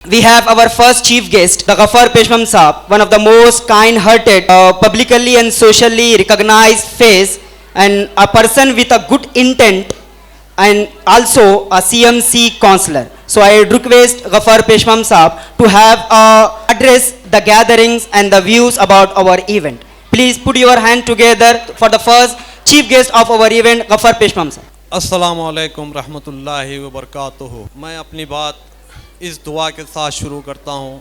We have our first chief guest, the Ghaffar Peshwam Saab, one of the most kind-hearted, publicly and socially recognized face, and a person with a good intent, and also a CMC counselor. So I would request Ghaffar Peshwam Saab to have address the gatherings and the views about our event. Please put your hand together for the first chief guest of our event, Ghaffar Peshwam Saab. अस्सलामु अलैकुम रहमतुल्लाहि व बरकातुहू। मैं अपनी बात इस दुआ के साथ शुरू करता हूँ।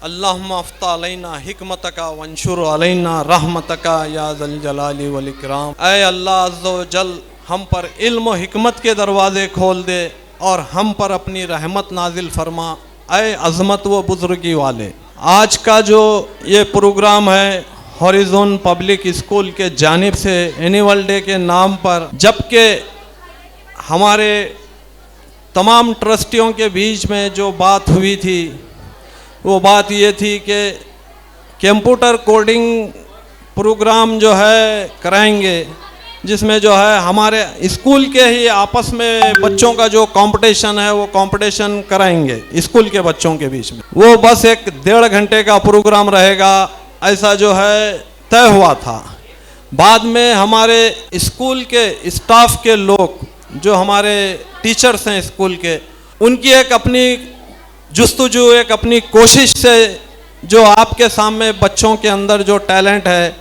अल्लाहुम्मा अफ्ता अलैना हिकमतका वंशुर अलैना रहमतका या ज़ल जलाली वल इकराम। ऐ अल्लाह अज़्ज़ व जल हम पर इल्म व हिकमत के दरवाज़े खोल दे और हम पर अपनी रहमत नाजिल फरमा। ऐ अज़मत व बुज़ुर्गी वाले, आज का जो ये प्रोग्राम है हॉरिज़ॉन पब्लिक स्कूल के जानिब से एनुअल डे के नाम पर, जबकि हमारे तमाम ट्रस्टियों के बीच में जो बात हुई थी वो बात ये थी कि कंप्यूटर कोडिंग प्रोग्राम जो है कराएंगे, जिसमें जो है हमारे स्कूल के ही आपस में बच्चों का जो कंपटीशन है वो कंपटीशन कराएंगे स्कूल के बच्चों के बीच में। वो बस एक 1.5 घंटे का प्रोग्राम रहेगा, ऐसा जो है तय हुआ था। बाद में हमारे स्कूल के स्टाफ के लोग जो हमारे टीचर्स हैं स्कूल के, उनकी एक अपनी जुस्तजू, एक अपनी कोशिश से जो आपके सामने बच्चों के अंदर जो टैलेंट है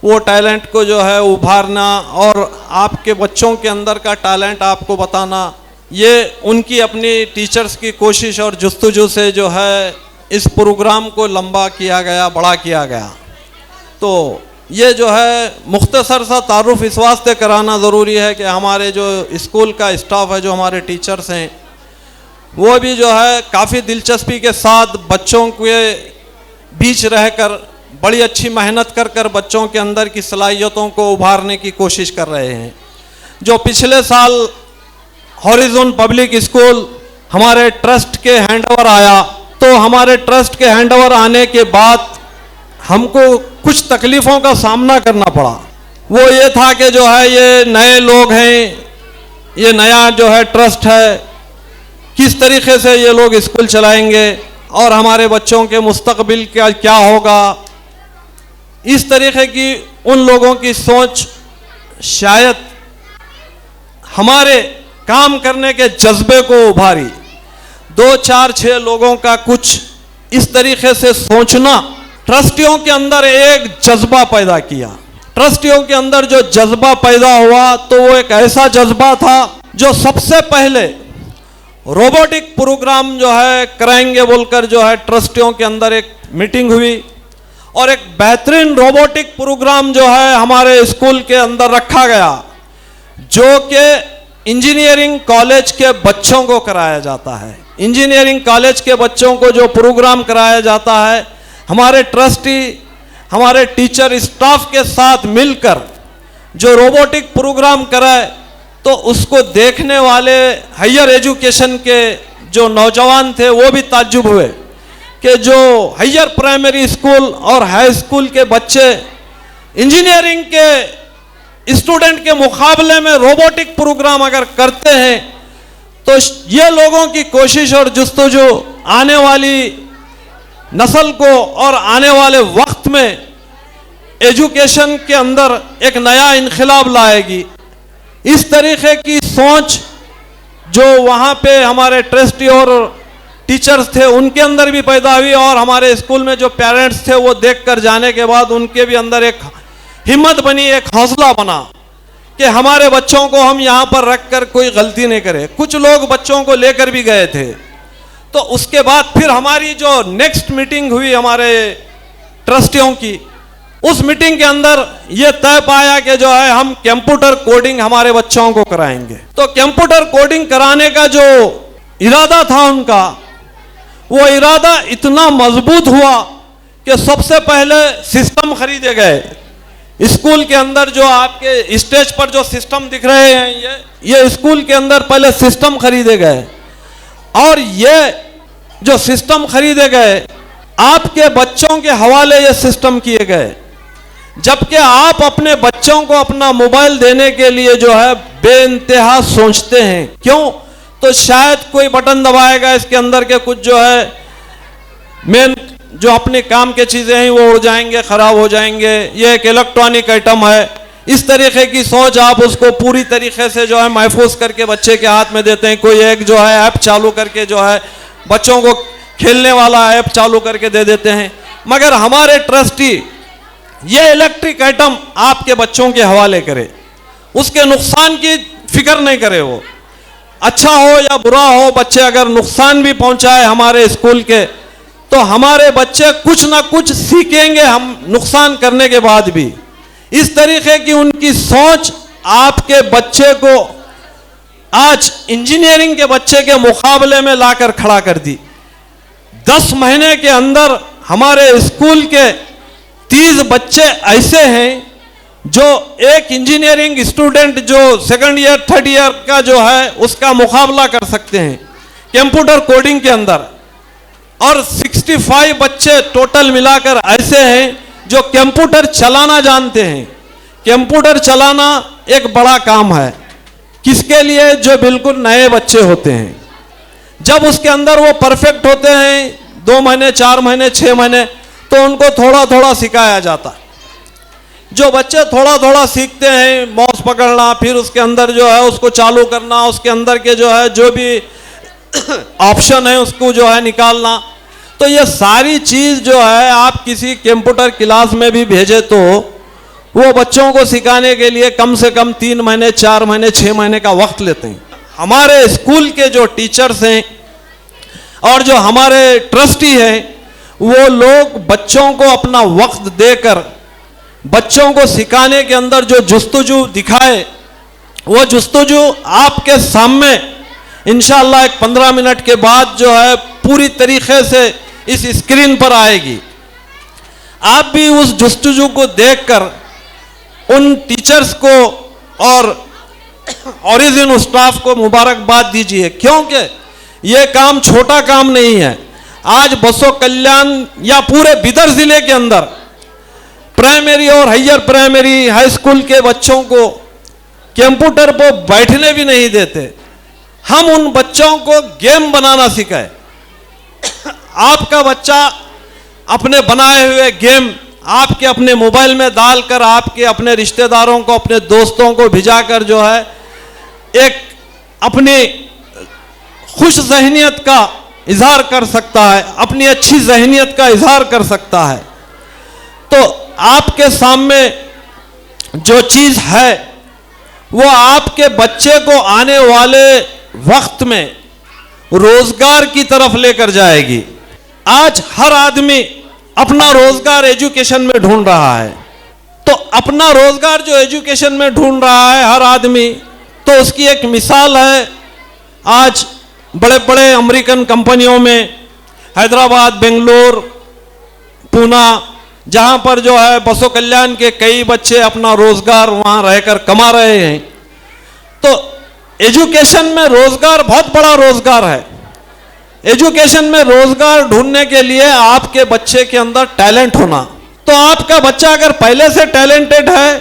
वो टैलेंट को जो है उभारना और आपके बच्चों के अंदर का टैलेंट आपको बताना, ये उनकी अपनी टीचर्स की कोशिश और जुस्तजू से जो है इस प्रोग्राम को लंबा किया गया, बड़ा किया गया। तो ये जो है मुख्तसर सा तारुफ इस वास्ते कराना ज़रूरी है कि हमारे जो स्कूल का स्टाफ है, जो हमारे टीचर्स हैं, वो भी जो है काफ़ी दिलचस्पी के साथ बच्चों के बीच रहकर बड़ी अच्छी मेहनत कर कर बच्चों के अंदर की सलाहियतों को उभारने की कोशिश कर रहे हैं। जो पिछले साल हॉरिज़ॉन पब्लिक स्कूल हमारे ट्रस्ट के हैंडओवर आया, तो हमारे ट्रस्ट के हैंडओवर आने के बाद हमको कुछ तकलीफ़ों का सामना करना पड़ा। वो ये था कि जो है ये नए लोग हैं, ये नया जो है ट्रस्ट है, किस तरीक़े से ये लोग स्कूल चलाएंगे और हमारे बच्चों के मुस्तकबिल का क्या होगा, इस तरीक़े की उन लोगों की सोच शायद हमारे काम करने के जज्बे को उभारी। 2, 4, 6 लोगों का कुछ इस तरीक़े से सोचना ट्रस्टियों के अंदर एक जज्बा पैदा किया। ट्रस्टियों के अंदर जो जज्बा पैदा हुआ तो वो एक ऐसा जज्बा था जो सबसे पहले रोबोटिक प्रोग्राम जो है कराएंगे बोलकर जो है ट्रस्टियों के अंदर एक मीटिंग हुई और एक बेहतरीन रोबोटिक प्रोग्राम जो है हमारे स्कूल के अंदर रखा गया, जो कि इंजीनियरिंग कॉलेज के बच्चों को कराया जाता है। इंजीनियरिंग कॉलेज के बच्चों को जो प्रोग्राम कराया जाता है, हमारे ट्रस्टी, हमारे टीचर स्टाफ के साथ मिलकर जो रोबोटिक प्रोग्राम कराए, तो उसको देखने वाले हायर एजुकेशन के जो नौजवान थे वो भी ताज्जुब हुए कि जो हायर प्राइमरी स्कूल और हाई स्कूल के बच्चे इंजीनियरिंग के स्टूडेंट के मुकाबले में रोबोटिक प्रोग्राम अगर करते हैं तो ये लोगों की कोशिश और जुस्तजू आने वाली नस्ल को और आने वाले वक्त में एजुकेशन के अंदर एक नया इनकलाब लाएगी। इस तरीक़े की सोच जो वहाँ पे हमारे ट्रस्टी और टीचर्स थे उनके अंदर भी पैदा हुई और हमारे स्कूल में जो पेरेंट्स थे वो देखकर जाने के बाद उनके भी अंदर एक हिम्मत बनी, एक हौसला बना कि हमारे बच्चों को हम यहाँ पर रख कर कोई गलती नहीं करें। कुछ लोग बच्चों को लेकर भी गए थे। तो उसके बाद फिर हमारी जो नेक्स्ट मीटिंग हुई हमारे ट्रस्टियों की, उस मीटिंग के अंदर ये तय पाया कि जो है हम कंप्यूटर कोडिंग हमारे बच्चों को कराएंगे। तो कंप्यूटर कोडिंग कराने का जो इरादा था उनका, वो इरादा इतना मजबूत हुआ कि सबसे पहले सिस्टम खरीदे गए। स्कूल के अंदर जो आपके स्टेज पर जो सिस्टम दिख रहे हैं, ये स्कूल के अंदर पहले सिस्टम खरीदे गए और ये जो सिस्टम खरीदे गए आपके बच्चों के हवाले ये सिस्टम किए गए, जबकि आप अपने बच्चों को अपना मोबाइल देने के लिए जो है बेइंतहा सोचते हैं। क्यों? तो शायद कोई बटन दबाएगा, इसके अंदर के कुछ जो है मेन जो अपने काम के चीज़ें हैं वो उड़ जाएंगे, ख़राब हो जाएंगे। ये एक इलेक्ट्रॉनिक आइटम है। इस तरीके की सोच आप उसको पूरी तरीके से जो है महफूज करके बच्चे के हाथ में देते हैं। कोई एक जो है ऐप चालू करके जो है बच्चों को खेलने वाला ऐप चालू करके दे देते हैं। मगर हमारे ट्रस्टी ये इलेक्ट्रिक आइटम आपके बच्चों के हवाले करे, उसके नुकसान की फिक्र नहीं करे। वो अच्छा हो या बुरा हो, बच्चे अगर नुकसान भी पहुंचाए हमारे स्कूल के, तो हमारे बच्चे कुछ ना कुछ सीखेंगे हम नुकसान करने के बाद भी। इस तरीके की उनकी सोच आपके बच्चे को आज इंजीनियरिंग के बच्चे के मुकाबले में लाकर खड़ा कर दी। 10 महीने के अंदर हमारे स्कूल के 30 बच्चे ऐसे हैं जो एक इंजीनियरिंग स्टूडेंट जो सेकंड ईयर थर्ड ईयर का जो है उसका मुकाबला कर सकते हैं कंप्यूटर कोडिंग के अंदर। और 65 बच्चे टोटल मिलाकर ऐसे हैं जो कंप्यूटर चलाना जानते हैं। कंप्यूटर चलाना एक बड़ा काम है किसके लिए? जो बिल्कुल नए बच्चे होते हैं। जब उसके अंदर वो परफेक्ट होते हैं 2 महीने 4 महीने 6 महीने, तो उनको थोड़ा थोड़ा सिखाया जाता है। जो बच्चे थोड़ा थोड़ा सीखते हैं, माउस पकड़ना, फिर उसके अंदर जो है उसको चालू करना, उसके अंदर के जो है जो भी ऑप्शन है उसको जो है निकालना, तो ये सारी चीज़ जो है आप किसी कंप्यूटर क्लास में भी भेजे तो वो बच्चों को सिखाने के लिए कम से कम 3 महीने 4 महीने 6 महीने का वक्त लेते हैं। हमारे स्कूल के जो टीचर्स हैं और जो हमारे ट्रस्टी हैं, वो लोग बच्चों को अपना वक्त देकर बच्चों को सिखाने के अंदर जो जुस्तजू दिखाए, वो जुस्तजू आपके सामने इंशाअल्लाह एक 15 मिनट के बाद जो है पूरी तरीके से इस स्क्रीन पर आएगी। आप भी उस जुस्तजू को देखकर उन टीचर्स को और ओरिजिन स्टाफ को मुबारकबाद दीजिए, क्योंकि ये काम छोटा काम नहीं है। आज बसो कल्याण या पूरे बिदर जिले के अंदर प्राइमरी और हायर प्राइमरी हाई स्कूल के बच्चों को कंप्यूटर पर बैठने भी नहीं देते। हम उन बच्चों को गेम बनाना सिखाए। आपका बच्चा अपने बनाए हुए गेम आपके अपने मोबाइल में डालकर आपके अपने रिश्तेदारों को, अपने दोस्तों को भिजाकर जो है एक अपनी खुश जहनियत का इजहार कर सकता है, अपनी अच्छी जहनियत का इजहार कर सकता है। तो आपके सामने जो चीज़ है वो आपके बच्चे को आने वाले वक्त में रोजगार की तरफ लेकर जाएगी। आज हर आदमी अपना रोजगार एजुकेशन में ढूंढ रहा है, तो अपना रोजगार जो एजुकेशन में ढूंढ रहा है हर आदमी, तो उसकी एक मिसाल है आज बड़े बड़े अमेरिकन कंपनियों में हैदराबाद, बेंगलोर, पूना, जहां पर जो है बसो कल्याण के कई बच्चे अपना रोजगार वहां रहकर कमा रहे हैं। तो एजुकेशन में रोजगार बहुत बड़ा रोजगार है। एजुकेशन में रोजगार ढूंढने के लिए आपके बच्चे के अंदर टैलेंट होना, तो आपका बच्चा अगर पहले से टैलेंटेड है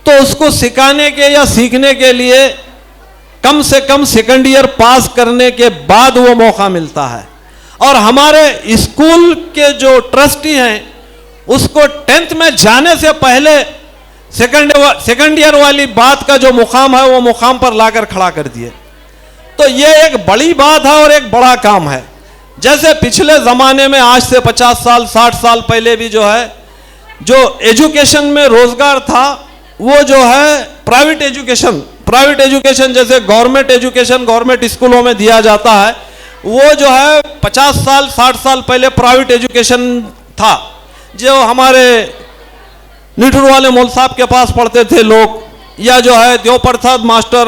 तो उसको सिखाने के या सीखने के लिए कम से कम सेकंड ईयर पास करने के बाद वो मौका मिलता है। और हमारे स्कूल के जो ट्रस्टी हैं उसको 10th में जाने से पहले सेकंड ईयर वाली बात का जो मुकाम है वो मुकाम पर लाकर खड़ा कर दिए। तो ये एक बड़ी बात है और एक बड़ा काम है। जैसे पिछले ज़माने में आज से 50 साल 60 साल पहले भी जो है जो एजुकेशन में रोज़गार था वो जो है प्राइवेट एजुकेशन जैसे गवर्नमेंट एजुकेशन गवर्नमेंट स्कूलों में दिया जाता है, वो जो है 50 साल 60 साल पहले प्राइवेट एजुकेशन था। जो हमारे नीटूर वाले मौल साहब के पास पढ़ते थे लोग, या जो है देवप्रसाद मास्टर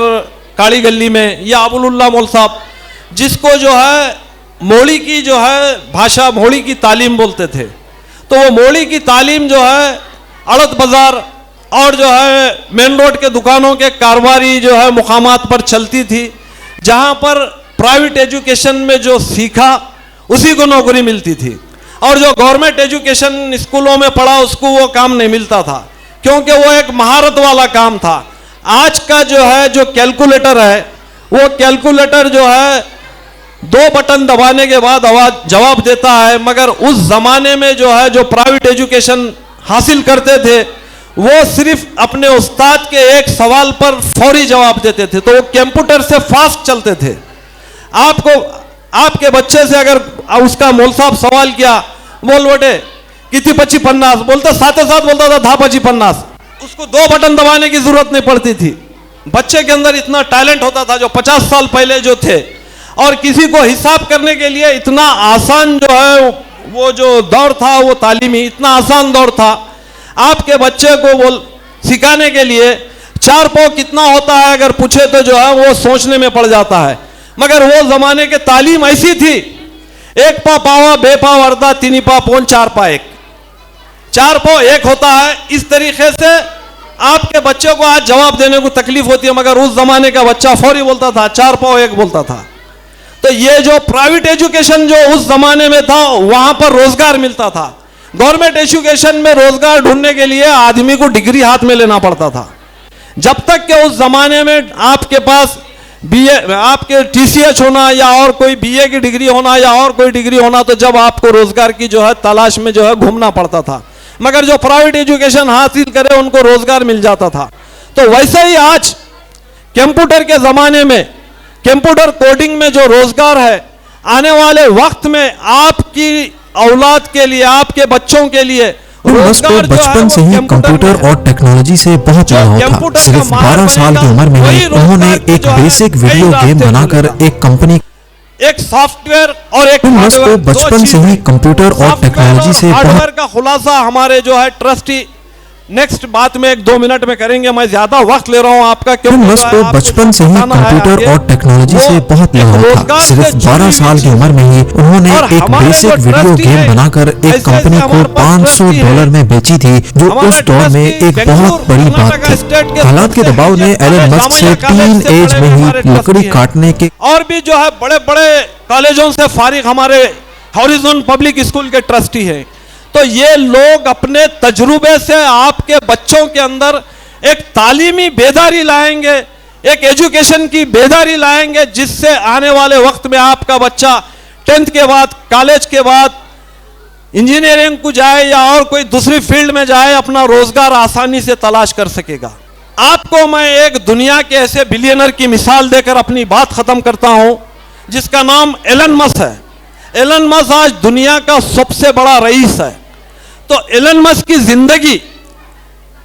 काली गली में, या अबुल्ला मौल साहब, जिसको जो है मोड़ी की जो है भाषा मोड़ी की तालीम बोलते थे। तो वो मोड़ी की तालीम जो है अड़त बाज़ार और जो है मेन रोड के दुकानों के कारोबारी जो है मुकामात पर चलती थी, जहाँ पर प्राइवेट एजुकेशन में जो सीखा उसी को नौकरी मिलती थी, और जो गवर्नमेंट एजुकेशन स्कूलों में पढ़ा उसको वो काम नहीं मिलता था, क्योंकि वो एक महारत वाला काम था। आज का जो है जो कैलकुलेटर है वो कैलकुलेटर जो है 2 बटन दबाने के बाद आवाज जवाब देता है, मगर उस जमाने में जो है जो प्राइवेट एजुकेशन हासिल करते थे वो सिर्फ अपने उस्ताद के एक सवाल पर फौरी जवाब देते थे, तो वो कंप्यूटर से फास्ट चलते थे। आपको आपके बच्चे से अगर उसका मौल साहब सवाल किया, बोल बेटे कितनी 25-50, बोलता साथ साथ बोलता था 10-25-50। उसको 2 बटन दबाने की जरूरत नहीं पड़ती थी। बच्चे के अंदर इतना टैलेंट होता था जो 50 साल पहले जो थे, और किसी को हिसाब करने के लिए इतना आसान जो है वो जो दौर था वो तालीमी इतना आसान दौर था। आपके बच्चे को वो सिखाने के लिए 4 पाव कितना होता है अगर पूछे तो जो है वो सोचने में पड़ जाता है। मगर वो जमाने के तालीम ऐसी थी, 1 पाव पावा, 2 पाव अर्धा, 3 पाव पौन, 4 पाव 1, 4 पाव 1 होता है। इस तरीके से आपके बच्चे को आज जवाब देने को तकलीफ होती है, मगर उस जमाने का बच्चा फौरी बोलता था, 4 पाव 1 बोलता था। तो ये जो प्राइवेट एजुकेशन जो उस जमाने में था वहां पर रोजगार मिलता था। गवर्नमेंट एजुकेशन में रोजगार ढूंढने के लिए आदमी को डिग्री हाथ में लेना पड़ता था। जब तक कि उस जमाने में आपके पास बीए, आपके टीसीएच होना या और कोई बीए की डिग्री होना या और कोई डिग्री होना, तो जब आपको रोजगार की जो है तलाश में जो है घूमना पड़ता था। मगर जो प्राइवेट एजुकेशन हासिल करे उनको रोजगार मिल जाता था। तो वैसे ही आज कंप्यूटर के जमाने में कंप्यूटर कोडिंग में जो रोजगार है, आने वाले वक्त में आपकी औलाद के लिए, आपके बच्चों के लिए रोजगार बचपन से ही कंप्यूटर और टेक्नोलॉजी से बहुत लगाव था। सिर्फ 12 साल की उम्र में ही उन्होंने एक बेसिक वीडियो गेम बनाकर एक कंपनी, एक सॉफ्टवेयर और एक हार्डवेयर, बचपन से ही कंप्यूटर और टेक्नोलॉजी से हार्डवेयर का खुलासा हमारे जो है ट्रस्टी नेक्स्ट बात में 1-2 मिनट में करेंगे। मैं ज्यादा वक्त ले रहा हूं आपका, क्योंकि को बचपन से ही कंप्यूटर और टेक्नोलॉजी से बहुत लगाव था। सिर्फ 12 साल की उम्र में ही उन्होंने एक बेसिक वीडियो गेम बनाकर एक कंपनी को $500 में बेची थी, जो उस दौर में एक बहुत बड़ी बात थी। हालात के दबाव ने एलन मस्क से टीन एज में ही लकड़ी काटने के, और भी जो है बड़े बड़े कॉलेजों से फारिग हमारे हॉरिजॉन पब्लिक स्कूल के ट्रस्टी हैं। तो ये लोग अपने तजुर्बे से आपके बच्चों के अंदर एक तालीमी बेदारी लाएंगे, एक एजुकेशन की बेदारी लाएंगे, जिससे आने वाले वक्त में आपका बच्चा 10th के बाद, कॉलेज के बाद इंजीनियरिंग को जाए या और कोई दूसरी फील्ड में जाए, अपना रोजगार आसानी से तलाश कर सकेगा। आपको मैं एक दुनिया के ऐसे बिलियनर की मिसाल देकर अपनी बात खत्म करता हूं, जिसका नाम एलन मस्क है। एलन मस्क आज दुनिया का सबसे बड़ा रईस है। तो एलन मस्क की जिंदगी,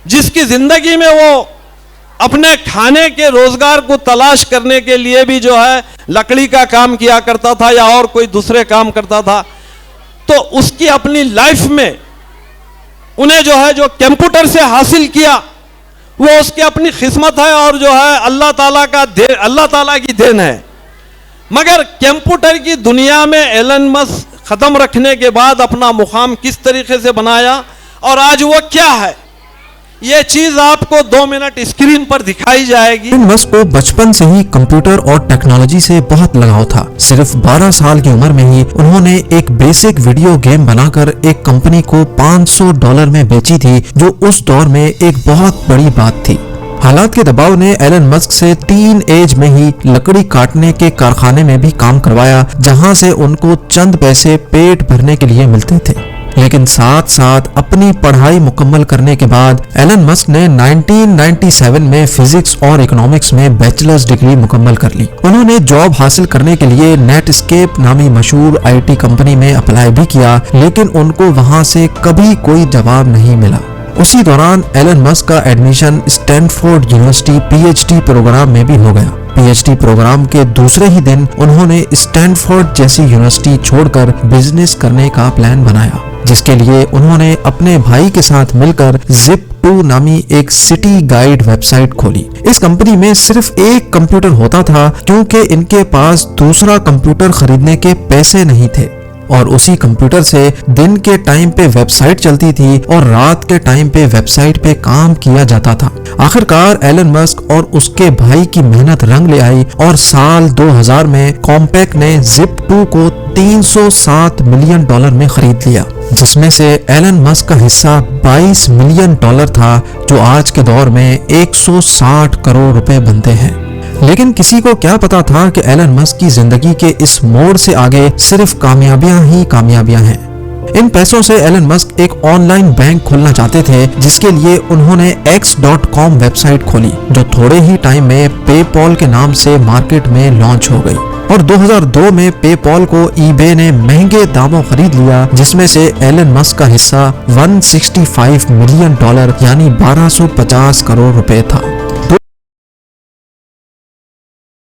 जिसकी जिंदगी में वो अपने खाने के रोजगार को तलाश करने के लिए भी जो है लकड़ी का काम किया करता था या और कोई दूसरे काम करता था, तो उसकी अपनी लाइफ में उन्हें जो है जो कंप्यूटर से हासिल किया वो उसकी अपनी किस्मत है और जो है अल्लाह ताला की देन है। मगर कंप्यूटर की दुनिया में एलन मस्क खत्म रखने के बाद अपना मुकाम किस तरीके से बनाया और आज वो क्या है, ये चीज आपको 2 मिनट स्क्रीन पर दिखाई जाएगी। एलन मस्क को बचपन से ही कंप्यूटर और टेक्नोलॉजी से बहुत लगाव था। सिर्फ 12 साल की उम्र में ही उन्होंने एक बेसिक वीडियो गेम बनाकर एक कंपनी को $500 में बेची थी, जो उस दौर में एक बहुत बड़ी बात थी। हालात के दबाव ने एलन मस्क से टीन एज में ही लकड़ी काटने के कारखाने में भी काम करवाया, जहां से उनको चंद पैसे पेट भरने के लिए मिलते थे। लेकिन साथ साथ अपनी पढ़ाई मुकम्मल करने के बाद एलन मस्क ने 1997 में फिजिक्स और इकोनॉमिक्स में बैचलर्स डिग्री मुकम्मल कर ली। उन्होंने जॉब हासिल करने के लिए नेटस्केप नामी मशहूर IT कंपनी में अप्लाई भी किया, लेकिन उनको वहां से कभी कोई जवाब नहीं मिला। उसी दौरान एलन मस्क का admission Stanford University PhD programme में भी हो गया। PhD प्रोग्राम के दूसरे ही दिन उन्होंने स्टैनफोर्ड जैसी यूनिवर्सिटी छोड़कर बिजनेस करने का प्लान बनाया, जिसके लिए उन्होंने अपने भाई के साथ मिलकर Zip2 नामी एक सिटी गाइड वेबसाइट खोली। इस कंपनी में सिर्फ एक कंप्यूटर होता था, क्योंकि इनके पास दूसरा कंप्यूटर खरीदने के पैसे नहीं थे, और उसी कंप्यूटर से दिन के टाइम पे वेबसाइट चलती थी और रात के टाइम पे वेबसाइट पे काम किया जाता था। आखिरकार एलन मस्क और उसके भाई की मेहनत रंग ले आई और साल 2000 में कॉम्पैक ने Zip2 को $307 मिलियन में खरीद लिया, जिसमें से एलन मस्क का हिस्सा $22 मिलियन था, जो आज के दौर में 160 करोड़ रुपए बनते हैं। लेकिन किसी को क्या पता था कि एलन मस्क की जिंदगी के इस मोड़ से आगे सिर्फ कामयाबियां ही कामयाबियां हैं। इन पैसों से एलन मस्क एक ऑनलाइन बैंक खोलना चाहते थे, जिसके लिए उन्होंने X.com वेबसाइट खोली, जो थोड़े ही टाइम में पेपॉल के नाम से मार्केट में लॉन्च हो गई। और 2002 में पेपॉल को ईबे ने महंगे दामों खरीद लिया, जिसमें से एलन मस्क का हिस्सा $165 मिलियन यानी 1250 करोड़ रुपए था।